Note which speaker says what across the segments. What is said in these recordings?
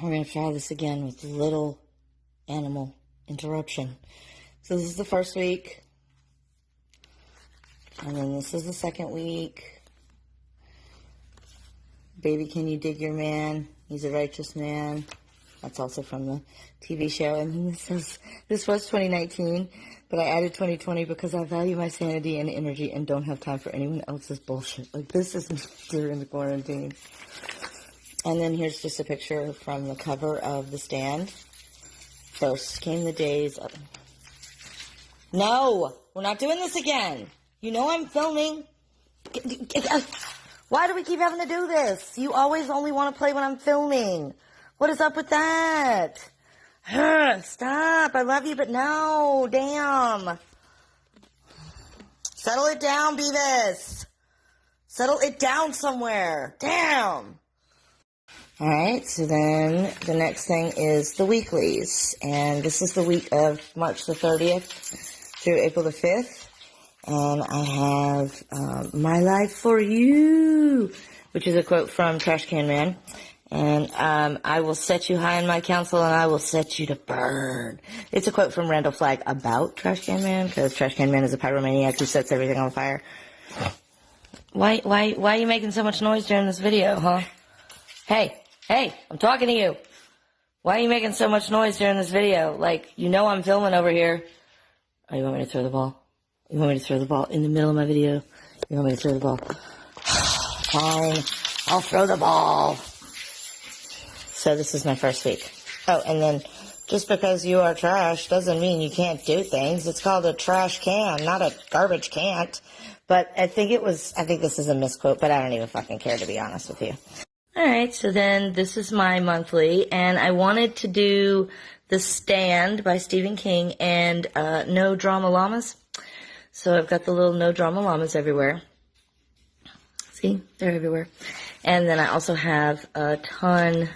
Speaker 1: We're going to try this again with little animal interruption. So this is the first week. And then this is the second week. Baby, can you dig your man? He's a righteous man. That's also from the TV show. And then this was 2019, but I added 2020 because I value my sanity and energy and don't have time for anyone else's bullshit. Like, this is me during the quarantine. And then here's just a picture from the cover of The Stand. First came the days of... No! We're not doing this again! You know I'm filming. Why do we keep having to do this? You always only want to play when I'm filming. What is up with that? Stop. I love you, but no. Damn. Settle it down, Beavis. Settle it down somewhere. Damn. All right, so then the next thing is the weeklies. And this is the week of March the 30th through April the 5th. And I have My Life for You, which is a quote from Trash Can Man. And I will set you high in my counsel, and I will set you to burn. It's a quote from Randall Flagg about Trash Can Man, because Trash Can Man is a pyromaniac who sets everything on fire. Why are you making so much noise during this video, huh? Hey, I'm talking to you. Why are you making so much noise during this video? Like, you know I'm filming over here. Oh, you want me to throw the ball? You want me to throw the ball in the middle of my video? You want me to throw the ball? Fine, I'll throw the ball. So this is my first week. Oh, and then just because you are trash doesn't mean you can't do things. It's called a trash can, not a garbage can't. But I think this is a misquote, but I don't even fucking care, to be honest with you. Alright, so then this is my monthly, and I wanted to do The Stand by Stephen King and No Drama Llamas. So I've got the little No Drama Llamas everywhere. See? They're everywhere. And then I also have a ton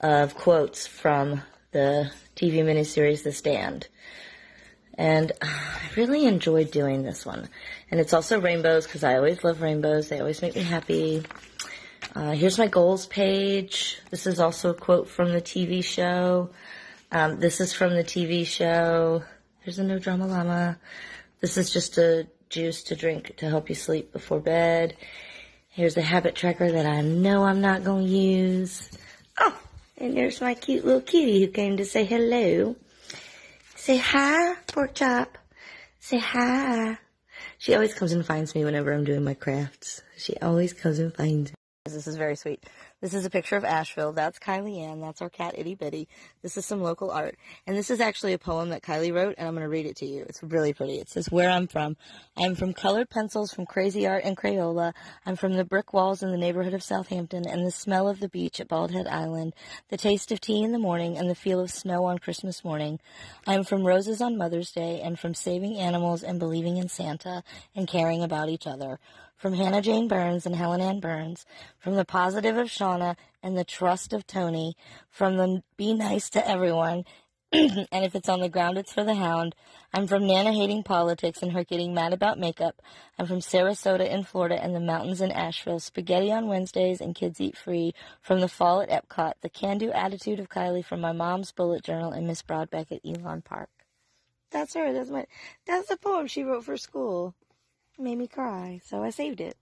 Speaker 1: of quotes from the TV miniseries The Stand. And I really enjoyed doing this one. And it's also rainbows, because I always love rainbows. They always make me happy. Here's my goals page. This is also a quote from the TV show. This is from the TV show. There's a No Drama Llama. This is just a juice to drink to help you sleep before bed. Here's the habit tracker that I know I'm not going to use. Oh, and there's my cute little kitty who came to say hello. Say hi, pork chop. Say hi. She always comes and finds me whenever I'm doing my crafts. She always comes and finds me. This is very sweet. This is a picture of Asheville. That's Kylie Ann. That's our cat, Itty Bitty. This is some local art. And this is actually a poem that Kylie wrote, and I'm going to read it to you. It's really pretty. It says, "Where I'm from. I'm from colored pencils, from crazy art and Crayola. I'm from the brick walls in the neighborhood of Southampton, and the smell of the beach at Bald Head Island, the taste of tea in the morning, and the feel of snow on Christmas morning. I'm from roses on Mother's Day, and from saving animals and believing in Santa and caring about each other. From Hannah Jane Burns and Helen Ann Burns, from the positive of Shauna and the trust of Tony, from the be nice to everyone, and if it's on the ground, it's for the hound. I'm from Nana hating politics and her getting mad about makeup. I'm from Sarasota in Florida and the mountains in Asheville, spaghetti on Wednesdays and kids eat free, from the fall at Epcot, the can-do attitude of Kylie, from my mom's bullet journal, and Miss Broadbeck at Elon Park." That's her. That's the poem she wrote for school. It made me cry, so I saved it.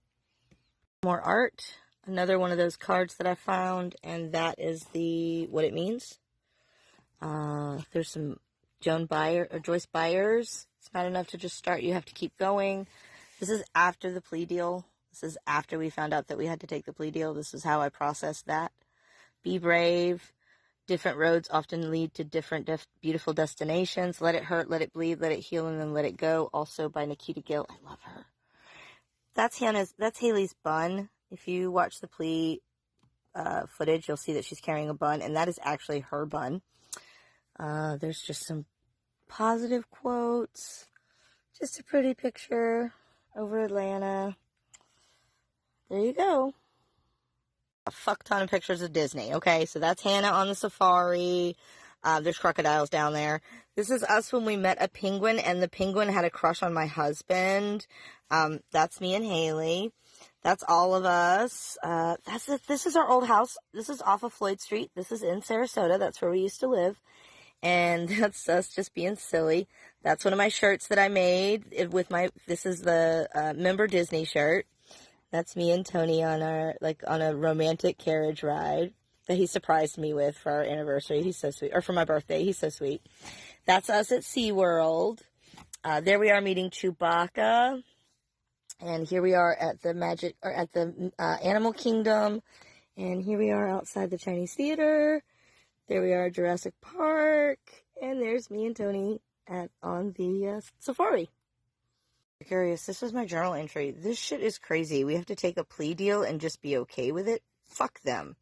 Speaker 1: More art. Another one of those cards that I found, and that is what it means. There's some Joyce Byers. It's not enough to just start. You have to keep going. This is after the plea deal. This is after we found out that we had to take the plea deal. This is how I processed that. Be brave. Different roads often lead to different beautiful destinations. Let it hurt, let it bleed, let it heal, and then let it go. Also by Nikita Gill. I love her. That's Haley's bun. If you watch the plea footage, you'll see that she's carrying a bun, and that is actually her bun. There's just some positive quotes. Just a pretty picture over Atlanta. There you go. A fuck ton of pictures of Disney. Okay, so that's Hannah on the safari. There's crocodiles down there. This is us when we met a penguin, and the penguin had a crush on my husband. That's me and Haley. That's all of us. This is our old house. This is off of Floyd Street. This is in Sarasota. That's where we used to live. And that's us just being silly. That's one of my shirts that I made this is the Member Disney shirt. That's me and Tony on a romantic carriage ride that he surprised me with for our anniversary. He's so sweet. Or for my birthday. He's so sweet. That's us at SeaWorld. There we are meeting Chewbacca. And here we are at the Animal Kingdom. And here we are outside the Chinese Theater. There we are at Jurassic Park. And there's me and Tony on the safari. If you're curious, this was my journal entry. This shit is crazy. We have to take a plea deal and just be okay with it. Fuck them.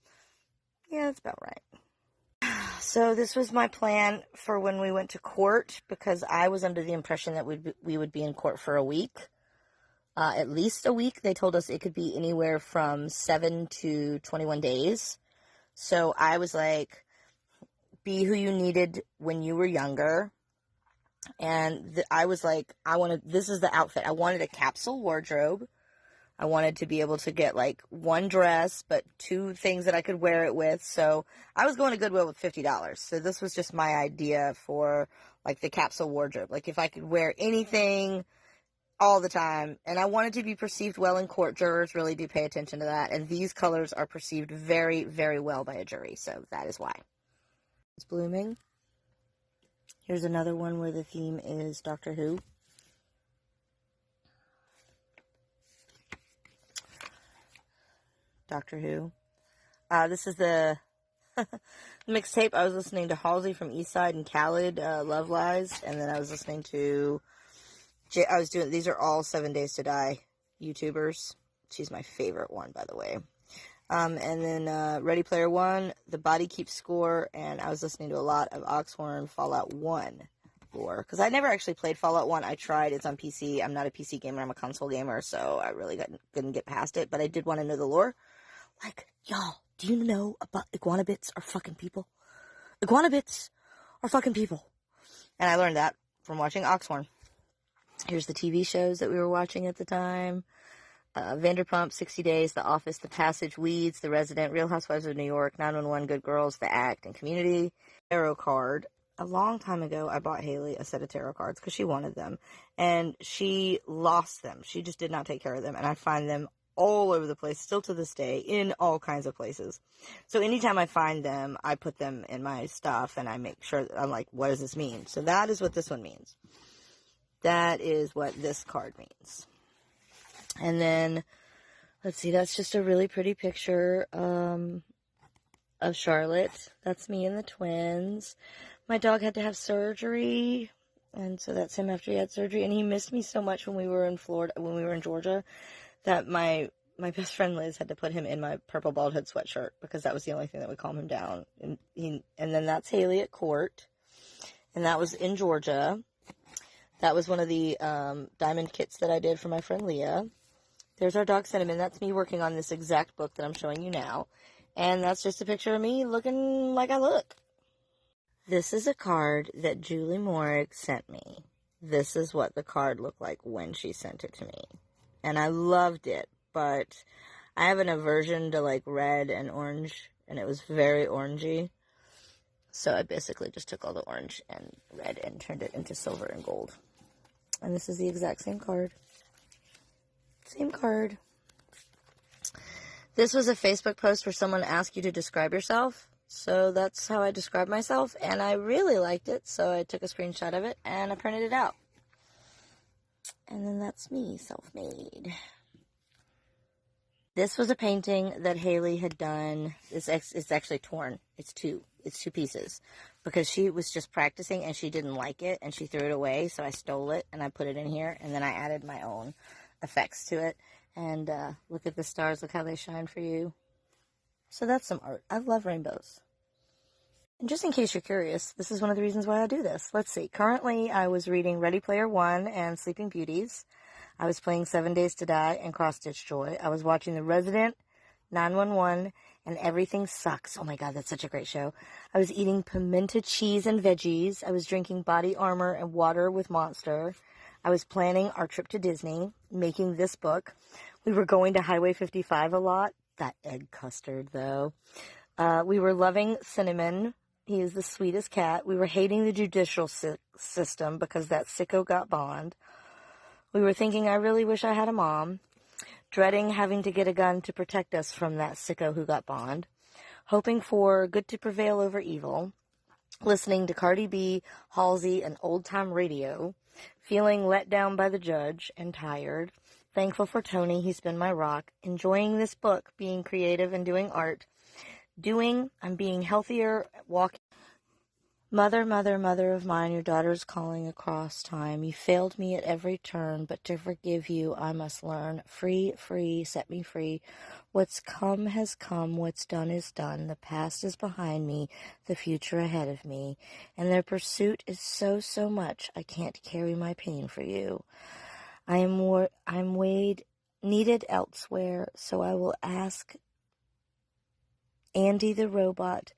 Speaker 1: Yeah, that's about right. So this was my plan for when we went to court, because I was under the impression that we would be in court for a week. At least a week. They told us it could be anywhere from 7 to 21 days. So I was like, be who you needed when you were younger. And I was like, this is the outfit. I wanted a capsule wardrobe. I wanted to be able to get like one dress, but two things that I could wear it with. So I was going to Goodwill with $50. So this was just my idea for like the capsule wardrobe. Like if I could wear anything all the time, and I wanted to be perceived well in court. Jurors really do pay attention to that, and these colors are perceived very, very well by a jury, so that is why. It's blooming. Here's another one where the theme is Doctor Who. Doctor Who. This is the mixtape. I was listening to Halsey from Eastside and Khaled, Love Lies, and then I was listening to these are all 7 Days to Die YouTubers. She's my favorite one, by the way. And then Ready Player One, The Body Keeps Score, and I was listening to a lot of Oxhorn Fallout 1 lore. Because I never actually played Fallout 1. I tried. It's on PC. I'm not a PC gamer. I'm a console gamer, so I really couldn't get past it. But I did want to know the lore. Like, y'all, do you know about iguana bits are fucking people? Iguana bits are fucking people. And I learned that from watching Oxhorn. Here's the TV shows that we were watching at the time. Vanderpump, 60 Days, The Office, The Passage, Weeds, The Resident, Real Housewives of New York, 911, Good Girls, The Act, and Community. Tarot card. A long time ago, I bought Haley a set of tarot cards because she wanted them. And she lost them. She just did not take care of them. And I find them all over the place, still to this day, in all kinds of places. So anytime I find them, I put them in my stuff and I make sure that I'm like, what does this mean? So that is what this one means. That is what this card means. And then, let's see, that's just a really pretty picture of Charlotte. That's me and the twins. My dog had to have surgery, and so that's him after he had surgery. And he missed me so much when we were in Georgia, that my best friend Liz had to put him in my purple bald head sweatshirt because that was the only thing that would calm him down. And then that's Haley at court, and that was in Georgia. That was one of the diamond kits that I did for my friend Leah. There's our dog Cinnamon. That's me working on this exact book that I'm showing you now. And that's just a picture of me looking like I look. This is a card that Julie Morrig sent me. This is what the card looked like when she sent it to me. And I loved it, but I have an aversion to like red and orange, and it was very orangey. So I basically just took all the orange and red and turned it into silver and gold. And this is the exact same card. Same card. This was a Facebook post where someone asked you to describe yourself. So that's how I describe myself. And I really liked it. So I took a screenshot of it and I printed it out. And then that's me, self-made. This was a painting that Haley had done. It's actually torn. It's two pieces. Because she was just practicing and she didn't like it. And she threw it away. So I stole it and I put it in here. And then I added my own effects to it. And look at the stars. Look how they shine for you. So that's some art. I love rainbows. And just in case you're curious, this is one of the reasons why I do this. Let's see. Currently, I was reading Ready Player One and Sleeping Beauties. I was playing 7 Days to Die and Cross Stitch Joy. I was watching The Resident, 911, and Everything Sucks. Oh my God, that's such a great show. I was eating pimento cheese and veggies. I was drinking Body Armor and water with Monster. I was planning our trip to Disney, making this book, We were going to Highway 55 a lot. That egg custard, though. We were loving Cinnamon. He is the sweetest cat. We were hating the judicial system because that sicko got bond. We were thinking, I really wish I had a mom. Dreading having to get a gun to protect us from that sicko who got bond. Hoping for good to prevail over evil. Listening to Cardi B, Halsey, and old-time radio. Feeling let down by the judge and tired. Thankful for Tony, he's been my rock. Enjoying this book, being creative and doing art. I'm being healthier, walking. Mother, mother, mother of mine, your daughter's calling across time. You failed me at every turn, but to forgive you, I must learn. Free, free, set me free. What's come has come, what's done is done. The past is behind me, the future ahead of me. And their pursuit is so, so much, I can't carry my pain for you. I'm needed elsewhere, so I will ask Andy the robot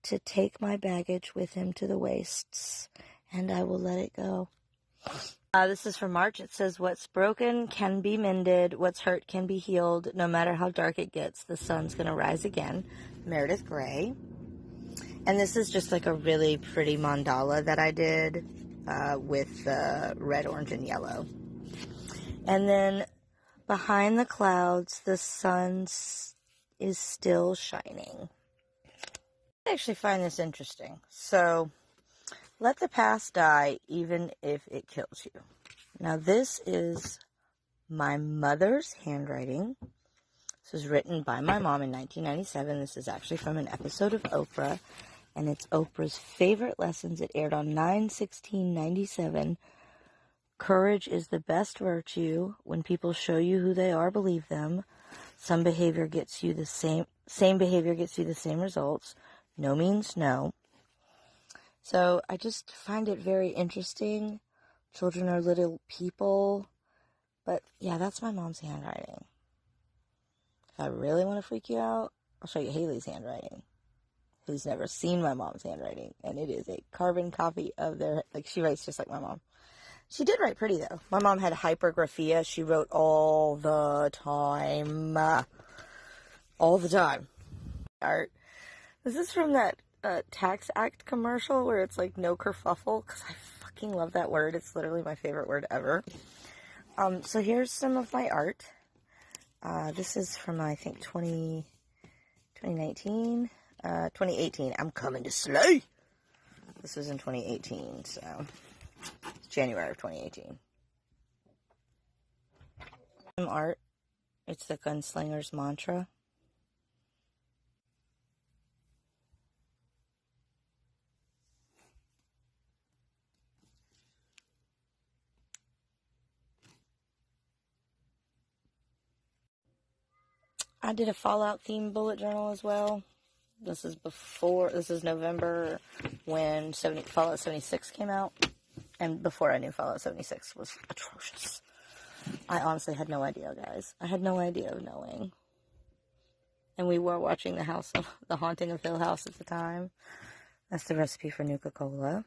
Speaker 1: to take my baggage with him to the wastes, and I will let it go. This is from March. It says, what's broken can be mended, what's hurt can be healed, no matter how dark it gets, the sun's going to rise again. Meredith Grey. And this is just like a really pretty mandala that I did with red, orange, and yellow. And then behind the clouds, the sun is still shining. I actually find this interesting. So, let the past die even if it kills you. Now, this is my mother's handwriting. This was written by my mom in 1997. This is actually from an episode of Oprah, and it's Oprah's favorite lessons. It aired on 9/16/97. Courage is the best virtue. When people show you who they are, believe them. Some behavior gets you the same behavior gets you the same results. No means no. So I just find it very interesting. Children are little people. But yeah, that's my mom's handwriting. If I really want to freak you out, I'll show you Haley's handwriting. Haley's never seen my mom's handwriting. And it is a carbon copy of she writes just like my mom. She did write pretty, though. My mom had hypergraphia. She wrote all the time. All the time. Art. This is from that Tax Act commercial where it's like no kerfuffle, because I fucking love that word. It's literally my favorite word ever. So here's some of my art. This is from, I think, 2019, 2018. I'm coming to slay. This was in 2018, so it's January of 2018. Some art. It's the Gunslinger's Mantra. I did a Fallout themed bullet journal as well. This is November when Fallout 76 came out. And before I knew Fallout 76 was atrocious. I honestly had no idea, guys. I had no idea of knowing. And we were watching The Haunting of Hill House at the time. That's the recipe for Nuka-Cola.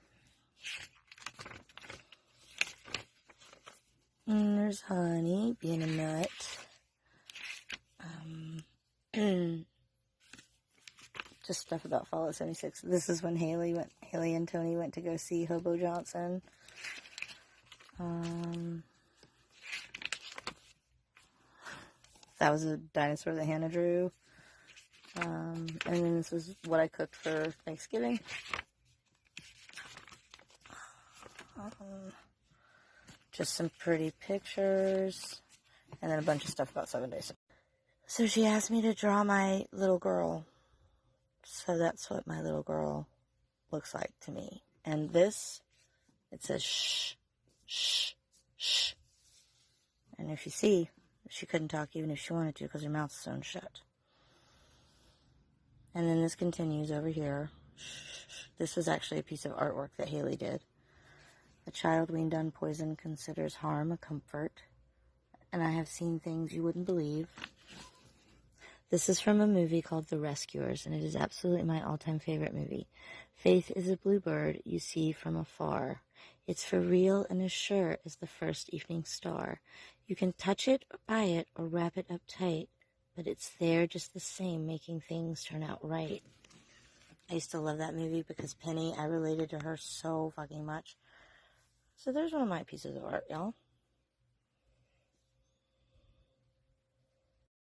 Speaker 1: And there's Honey being a nut. Just stuff about Fallout 76. This is when Haley and Tony went to go see Hobo Johnson. That was a dinosaur that Hannah drew. And then this is what I cooked for Thanksgiving. Just some pretty pictures. And then a bunch of stuff about 7 days. So she asked me to draw my little girl. So that's what my little girl looks like to me. And this, it says shh, shh, shh. And if you see, she couldn't talk even if she wanted to because her mouth's sewn shut. And then this continues over here. This was actually a piece of artwork that Haley did. A child weaned on poison considers harm a comfort. And I have seen things you wouldn't believe. This is from a movie called The Rescuers, and it is absolutely my all-time favorite movie. Faith is a bluebird you see from afar. It's for real and as sure as the first evening star. You can touch it or buy it or wrap it up tight, but it's there just the same, making things turn out right. I used to love that movie because Penny, I related to her so fucking much. So there's one of my pieces of art, y'all.